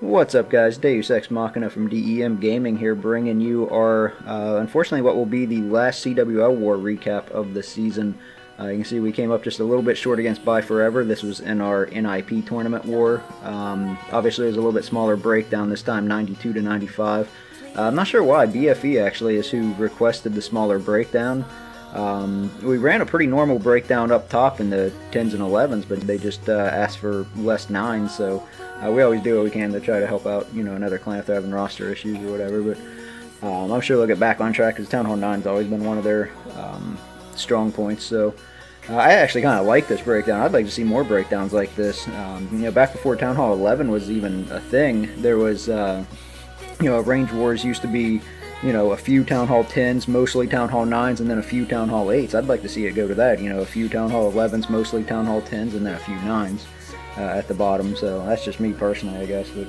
What's up, guys? Deus Ex Machina from DEM Gaming here, bringing you our, unfortunately, what will be the last CWL War recap of the season. You can see we came up just a little bit short against Buy Forever. This was in our NIP tournament war. Obviously, it was a little bit smaller breakdown this time, 92 to 95. I'm not sure why. BFE actually is who requested the smaller breakdown. We ran a pretty normal breakdown up top in the 10s and 11s, but they just asked for less 9s, so we always do what we can to try to help out, another clan if they're having roster issues or whatever, but I'm sure they'll get back on track because Town Hall 9's always been one of their strong points, so I actually kind of like this breakdown. I'd like to see more breakdowns like this. Back before Town Hall 11 was even a thing, there was, range wars used to be a few Town Hall 10s, mostly Town Hall 9s, and then a few Town Hall 8s. I'd like to see it go to that, a few Town Hall 11s, mostly Town Hall 10s, and then a few 9s at the bottom. So that's just me personally, I guess. But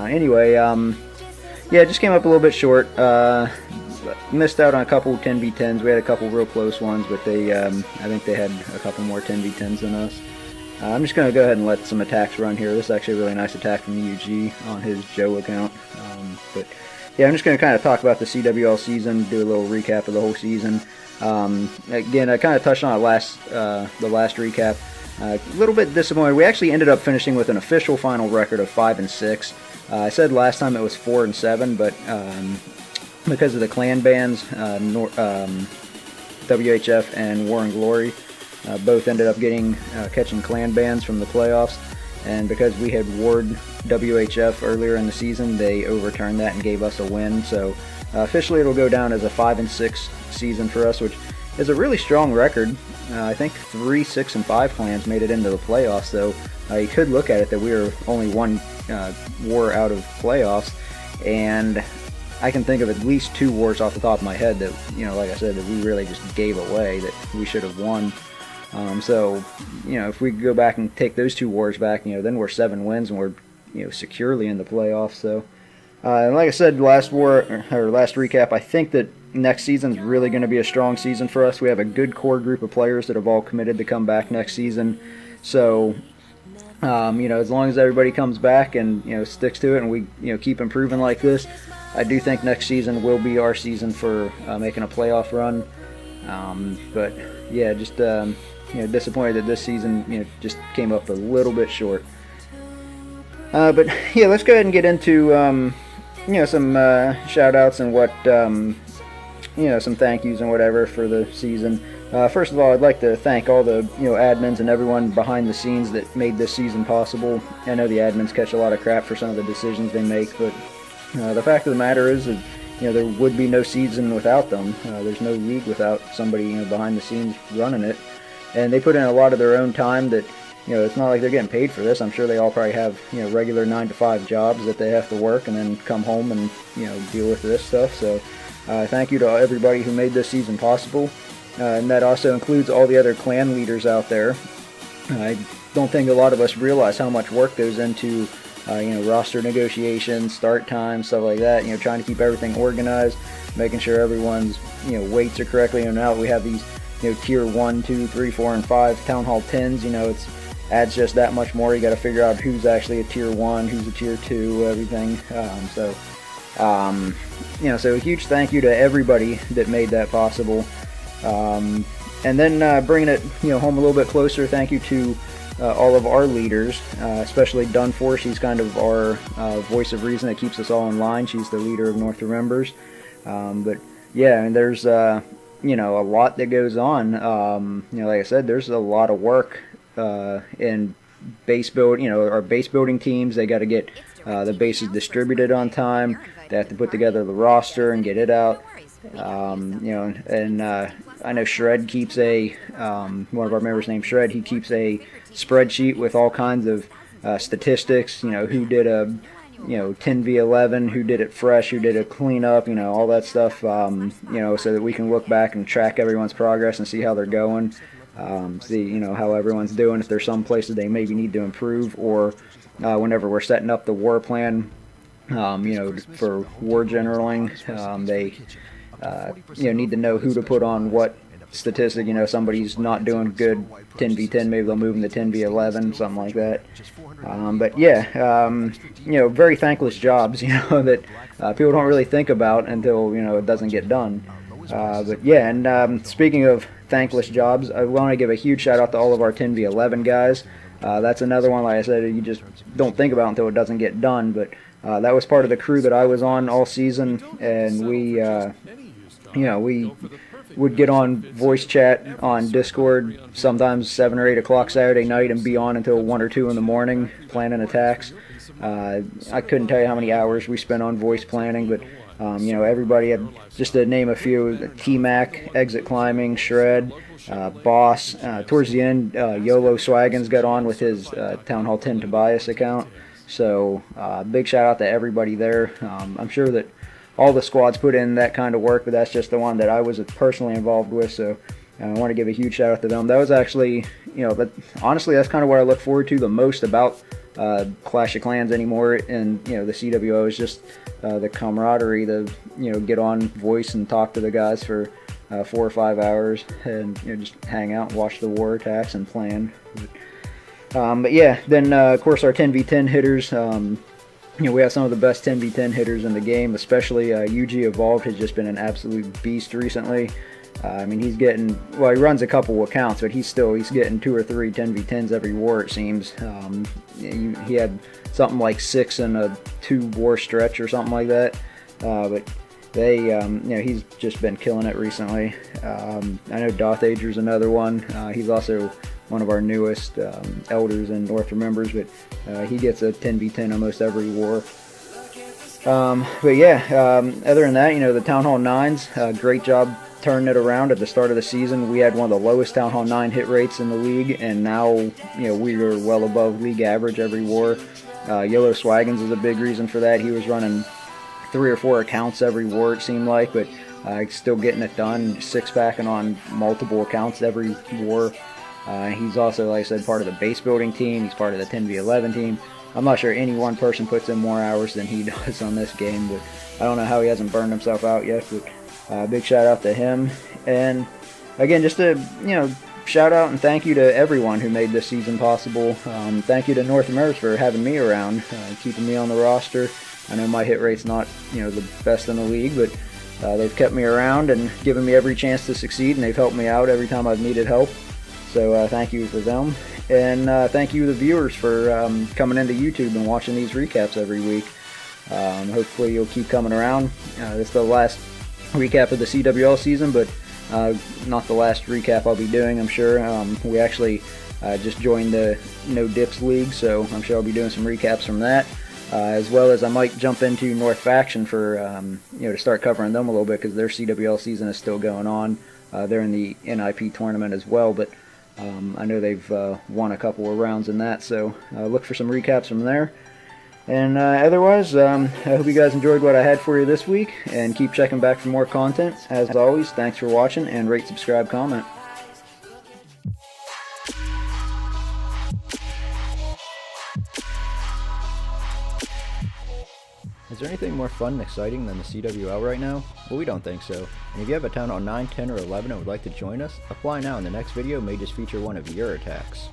anyway, yeah, just came up a little bit short. Missed out on a couple 10v10s. We had a couple real close ones, but they, I think they had a couple more 10v10s than us. I'm just going to go ahead and let some attacks run here. This is actually a really nice attack from UG on his Joe account. But yeah, I'm just going to kind of talk about the CWL season, do a little recap of the whole season. Again, I kind of touched on it the last recap. A little bit disappointed. We actually ended up finishing with an official final record of 5-6. I said last time it was 4-7, but because of the clan bans, WHF and War and Glory both ended up catching clan bans from the playoffs. And because we had warred WHF earlier in the season, they overturned that and gave us a win. So officially it'll go down as a 5-6 season for us, which is a really strong record. I think 3, 6, and 5 clans made it into the playoffs, so you could look at it that we were only one war out of playoffs. And I can think of at least 2 wars off the top of my head that, like I said, that we really just gave away that we should have won. So, if we go back and take those 2 wars back, then we're 7 wins and we're, securely in the playoffs. So, like I said, last recap, I think that next season's really going to be a strong season for us. We have a good core group of players that have all committed to come back next season. So, as long as everybody comes back and, sticks to it and we, keep improving like this, I do think next season will be our season for making a playoff run. But, yeah, just... disappointed that this season, just came up a little bit short. But yeah, let's go ahead and get into, some shout-outs and what, some thank yous and whatever for the season. First of all, I'd like to thank all the, admins and everyone behind the scenes that made this season possible. I know the admins catch a lot of crap for some of the decisions they make, but the fact of the matter is that, there would be no season without them. There's no league without somebody, behind the scenes running it. And they put in a lot of their own time that, it's not like they're getting paid for this. I'm sure they all probably have, regular 9-to-5 jobs that they have to work and then come home and, deal with this stuff. So thank you to everybody who made this season possible. And that also includes all the other clan leaders out there. I don't think a lot of us realize how much work goes into, roster negotiations, start time, stuff like that. Trying to keep everything organized, making sure everyone's, weights are correctly. And now we have these, tier 1, 2, 3, 4, and 5 Town Hall 10s, it's adds just that much more. You got to figure out who's actually a tier 1, who's a tier 2, everything. So a huge thank you to everybody that made that possible. And then bringing it, home a little bit closer, thank you to all of our leaders, especially Dunfor. She's kind of our voice of reason that keeps us all in line. She's the leader of North Remembers. But yeah, and there's a lot that goes on. Like I said, there's a lot of work in base build. Our base building teams, they got to get the bases distributed on time. They have to put together the roster and get it out. I know Shred keeps one of our members named Shred, he keeps a spreadsheet with all kinds of statistics, who did a 10v11, who did it fresh, who did a cleanup, all that stuff, so that we can look back and track everyone's progress and see how they're going, see, how everyone's doing, if there's some places they maybe need to improve, or whenever we're setting up the war plan, for war generaling, they, need to know who to put on what statistic, you know, somebody's not doing good 10v10, maybe they'll move them to 10v11, something like that. But yeah, you know, very thankless jobs, you know, that people don't really think about until, you know, it doesn't get done. But yeah, and speaking of thankless jobs, I want to give a huge shout out to all of our 10v11 guys. That's another one, like I said, you just don't think about until it doesn't get done. But that was part of the crew that I was on all season, and we, you know, we would get on voice chat on Discord sometimes 7 or 8 o'clock Saturday night and be on until 1 or 2 in the morning planning attacks. I couldn't tell you how many hours we spent on voice planning, but you know, everybody had, just to name a few, T-Mac, Exit Climbing, Shred, Boss. Towards the end, YOLO Swaggins got on with his Town Hall 10 Tobias account. So big shout out to everybody there. I'm sure that all the squads put in that kind of work, but that's just the one that I was personally involved with. So I want to give a huge shout out to them. That was actually, you know, but honestly, that's kind of what I look forward to the most about Clash of Clans anymore, and you know, the CWO is just the camaraderie, the, you know, get on voice and talk to the guys for 4 or 5 hours, and you know, just hang out and watch the war attacks and plan. But yeah, then of course our 10v10 hitters. You know, we have some of the best 10v10 hitters in the game, especially UG Evolved has just been an absolute beast recently. I mean, he's getting, well, he runs a couple accounts, but he's getting 2 or 3 10v10s every war, it seems. He had something like 6 in a 2 war stretch or something like that. But they, you know, he's just been killing it recently. I know Doth Ager's another one. He's also one of our newest elders and North members, but he gets a 10v10 almost every war. But yeah, other than that, you know, the Town Hall 9s, great job turning it around. At the start of the season, we had one of the lowest Town Hall 9 hit rates in the league, and now, you know, we are well above league average every war. YOLO Swaggins is a big reason for that. He was running 3 or 4 accounts every war, it seemed like, but still getting it done, 6-packing on multiple accounts every war. He's also, like I said, part of the base building team. He's part of the 10v11 team. I'm not sure any one person puts in more hours than he does on this game, but I don't know how he hasn't burned himself out yet. But big shout out to him. And again, just to, you know, shout out and thank you to everyone who made this season possible. Thank you to North America for having me around, keeping me on the roster. I know my hit rate's not, you know, the best in the league, but they've kept me around and given me every chance to succeed, and they've helped me out every time I've needed help. So thank you for them, and thank you the viewers for coming into YouTube and watching these recaps every week. Hopefully you'll keep coming around. This is the last recap of the CWL season, but not the last recap I'll be doing, I'm sure. We actually just joined the No Dips League, so I'm sure I'll be doing some recaps from that, as well as I might jump into North Faction for, you know, to start covering them a little bit, because their CWL season is still going on. They're in the NIP tournament as well, but I know they've won a couple of rounds in that, so look for some recaps from there. And otherwise, I hope you guys enjoyed what I had for you this week, and keep checking back for more content. As always, thanks for watching, and rate, subscribe, comment. Is there anything more fun and exciting than the CWL right now? Well, we don't think so. And if you have a Town Hall 9, 10, or 11 and would like to join us, apply now, and the next video may just feature one of your attacks.